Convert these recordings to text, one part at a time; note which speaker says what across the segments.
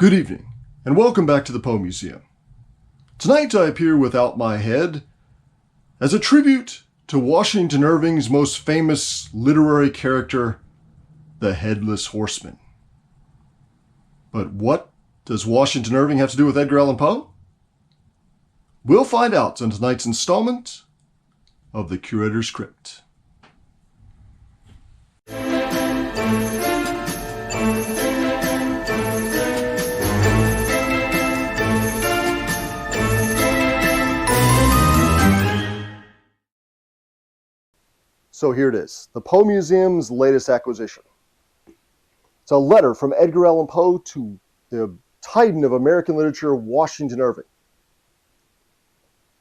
Speaker 1: Good evening, and welcome back to the Poe Museum. Tonight I appear without my head as a tribute to Washington Irving's most famous literary character, the Headless Horseman. But what does Washington Irving have to do with Edgar Allan Poe? We'll find out on tonight's installment of the Curator's Crypt. So here it is, the Poe Museum's latest acquisition. It's a letter from Edgar Allan Poe to the titan of American literature, Washington Irving.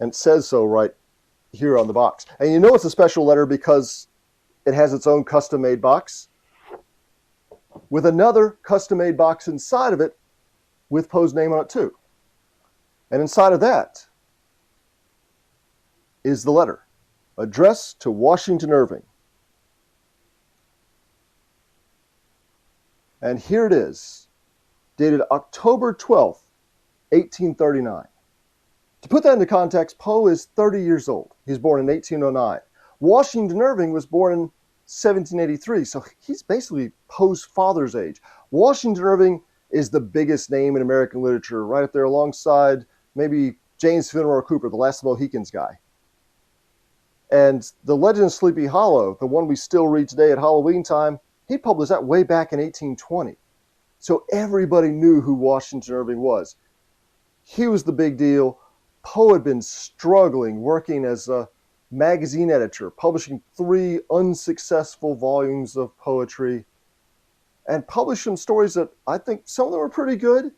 Speaker 1: And it says so right here on the box. And you know it's a special letter because it has its own custom-made box with another custom-made box inside of it with Poe's name on it too. And inside of that is the letter, addressed to Washington Irving. And here it is, dated October 12th, 1839. To put that into context, Poe is 30 years old. He's born in 1809. Washington Irving was born in 1783, so he's basically Poe's father's age. Washington Irving is the biggest name in American literature, right up there alongside maybe James Fenimore Cooper, the Last of the Mohicans guy. And The Legend of Sleepy Hollow, the one we still read today at Halloween time, he published that way back in 1820. So everybody knew who Washington Irving was. He was the big deal. Poe had been struggling, working as a magazine editor, publishing 3 unsuccessful volumes of poetry, and published some stories that I think some of them were pretty good.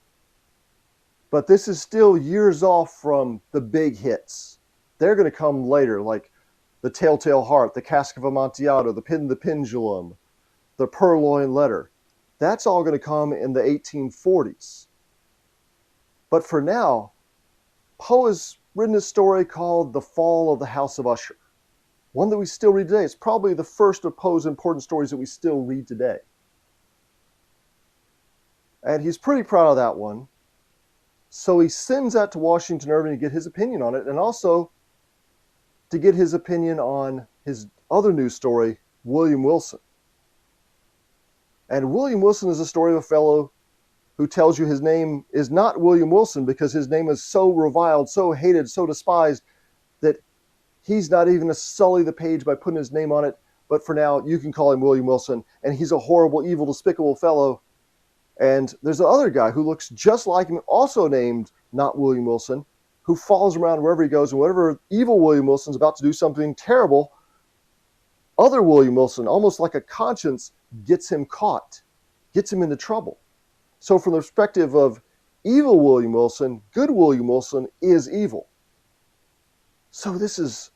Speaker 1: But this is still years off from the big hits. They're going to come later, like The Telltale Heart, The Cask of Amontillado, The Pin and the Pendulum, The Purloined Letter. That's all going to come in the 1840s. But for now, Poe has written a story called The Fall of the House of Usher, one that we still read today. It's probably the first of Poe's important stories that we still read today. And he's pretty proud of that one. So he sends that to Washington Irving to get his opinion on it, and also to get his opinion on his other news story, William Wilson. And William Wilson is a story of a fellow who tells you his name is not William Wilson because his name is so reviled, so hated, so despised that he's not even to sully the page by putting his name on it. But for now, you can call him William Wilson, and he's a horrible, evil, despicable fellow. And there's another guy who looks just like him, also named not William Wilson, who follows him around wherever he goes, and whenever evil William Wilson's about to do something terrible, other William Wilson, almost like a conscience, gets him caught, gets him into trouble. So from the perspective of evil William Wilson, good William Wilson is evil. So this is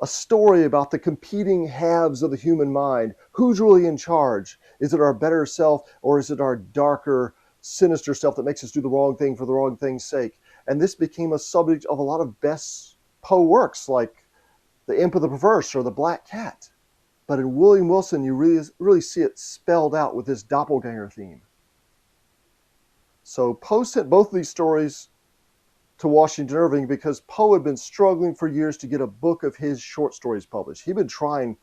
Speaker 1: a story about the competing halves of the human mind. Who's really in charge? Is it our better self, or is it our darker, sinister self that makes us do the wrong thing for the wrong thing's sake? And this became a subject of a lot of best Poe works, like The Imp of the Perverse or The Black Cat. But in William Wilson, you really see it spelled out with this doppelganger theme. So Poe sent both of these stories to Washington Irving because Poe had been struggling for years to get a book of his short stories published. He'd been trying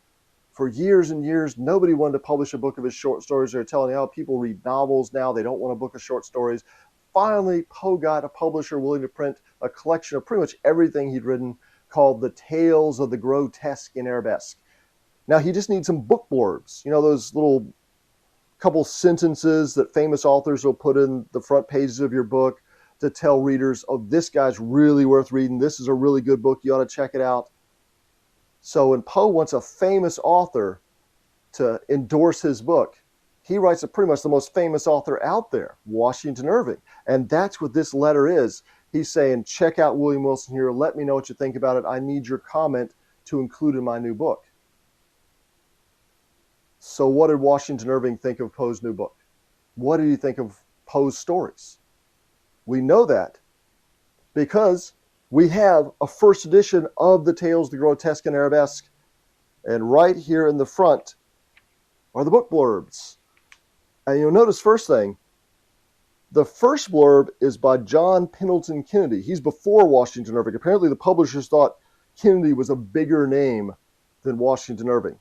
Speaker 1: for years and years. Nobody wanted to publish a book of his short stories. They're telling you, people read novels now. They don't want a book of short stories. Finally, Poe got a publisher willing to print a collection of pretty much everything he'd written called The Tales of the Grotesque and Arabesque. Now, he just needs some book blurbs. You know, those little couple sentences that famous authors will put in the front pages of your book to tell readers, oh, this guy's really worth reading. This is a really good book. You ought to check it out. So when Poe wants a famous author to endorse his book, he writes pretty much the most famous author out there, Washington Irving. And that's what this letter is. He's saying, check out William Wilson here. Let me know what you think about it. I need your comment to include in my new book. So what did Washington Irving think of Poe's new book? What did he think of Poe's stories? We know that because we have a first edition of the Tales of the Grotesque and Arabesque, and right here in the front are the book blurbs. And you'll notice first thing, The first blurb is by John Pendleton Kennedy. He's before Washington Irving. Apparently, the publishers thought Kennedy was a bigger name than Washington Irving.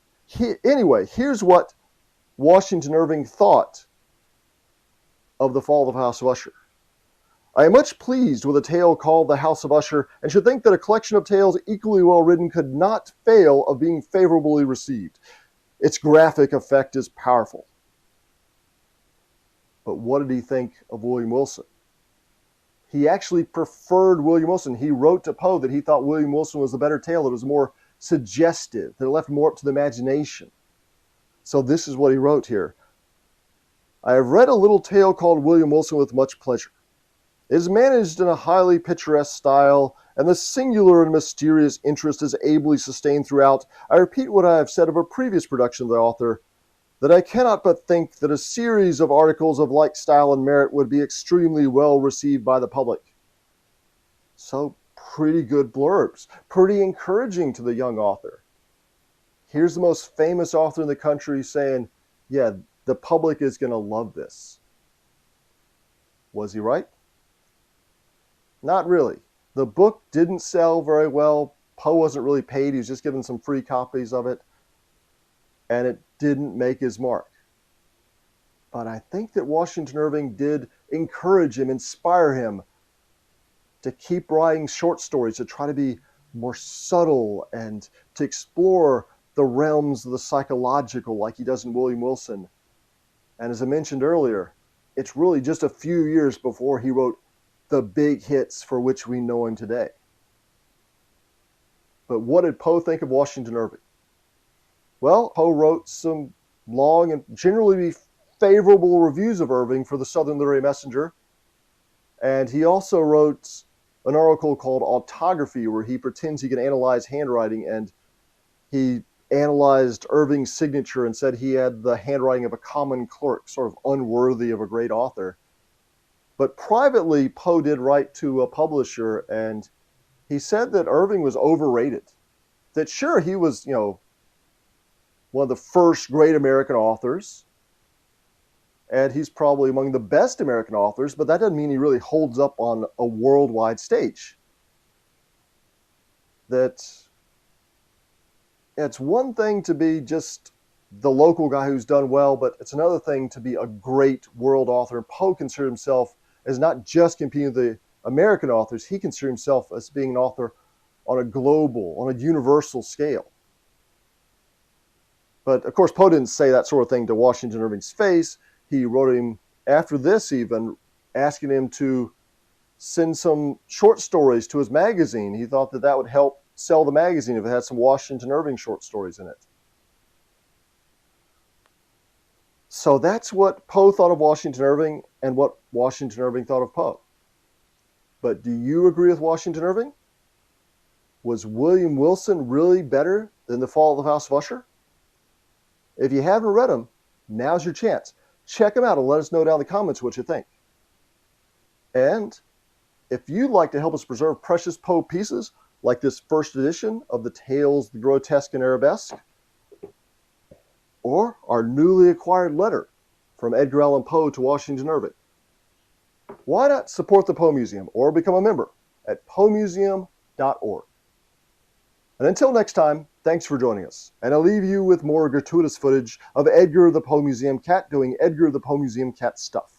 Speaker 1: Anyway, here's what Washington Irving thought of The Fall of the House of Usher. I am much pleased with a tale called The House of Usher, and should think that a collection of tales equally well written could not fail of being favorably received. Its graphic effect is powerful. But what did he think of William Wilson? He actually preferred William Wilson. He wrote to Poe that he thought William Wilson was the better tale, that it was more suggestive, that it left more up to the imagination. So this is what he wrote here. I have read a little tale called William Wilson with much pleasure. It is managed in a highly picturesque style, and the singular and mysterious interest is ably sustained throughout. I repeat what I have said of a previous production of the author, that I cannot but think that a series of articles of like style and merit would be extremely well received by the public. So, pretty good blurbs, pretty encouraging to the young author. Here's the most famous author in the country saying, yeah, the public is going to love this. Was he right? Not really. The book didn't sell very well. Poe wasn't really paid. He was just given some free copies of it. And it didn't make his mark. But I think that Washington Irving did encourage him, inspire him to keep writing short stories, to try to be more subtle and to explore the realms of the psychological like he does in William Wilson. And as I mentioned earlier, it's really just a few years before he wrote the big hits for which we know him today. But what did Poe think of Washington Irving? Well, Poe wrote some long and generally favorable reviews of Irving for the Southern Literary Messenger. And he also wrote an article called Autography, where he pretends he can analyze handwriting, and he analyzed Irving's signature and said he had the handwriting of a common clerk, sort of unworthy of a great author. But privately, Poe did write to a publisher, and he said that Irving was overrated. That sure, he was, one of the first great American authors, and he's probably among the best American authors, but that doesn't mean he really holds up on a worldwide stage. That it's one thing to be just the local guy who's done well, but it's another thing to be a great world author. Poe considered himself as not just competing with the American authors, he considered himself as being an author on a global, on a universal scale. But of course, Poe didn't say that sort of thing to Washington Irving's face. He wrote him after this, even asking him to send some short stories to his magazine. He thought that that would help sell the magazine if it had some Washington Irving short stories in it. So that's what Poe thought of Washington Irving and what Washington Irving thought of Poe. But do you agree with Washington Irving? Was William Wilson really better than The Fall of the House of Usher? If you haven't read them, now's your chance. Check them out and let us know down in the comments what you think. And if you'd like to help us preserve precious Poe pieces, like this first edition of the Tales, the Grotesque and Arabesque, or our newly acquired letter from Edgar Allan Poe to Washington Irving, why not support the Poe Museum or become a member at poemuseum.org. And until next time, thanks for joining us. And I'll leave you with more gratuitous footage of Edgar the Poe Museum Cat doing Edgar the Poe Museum Cat stuff.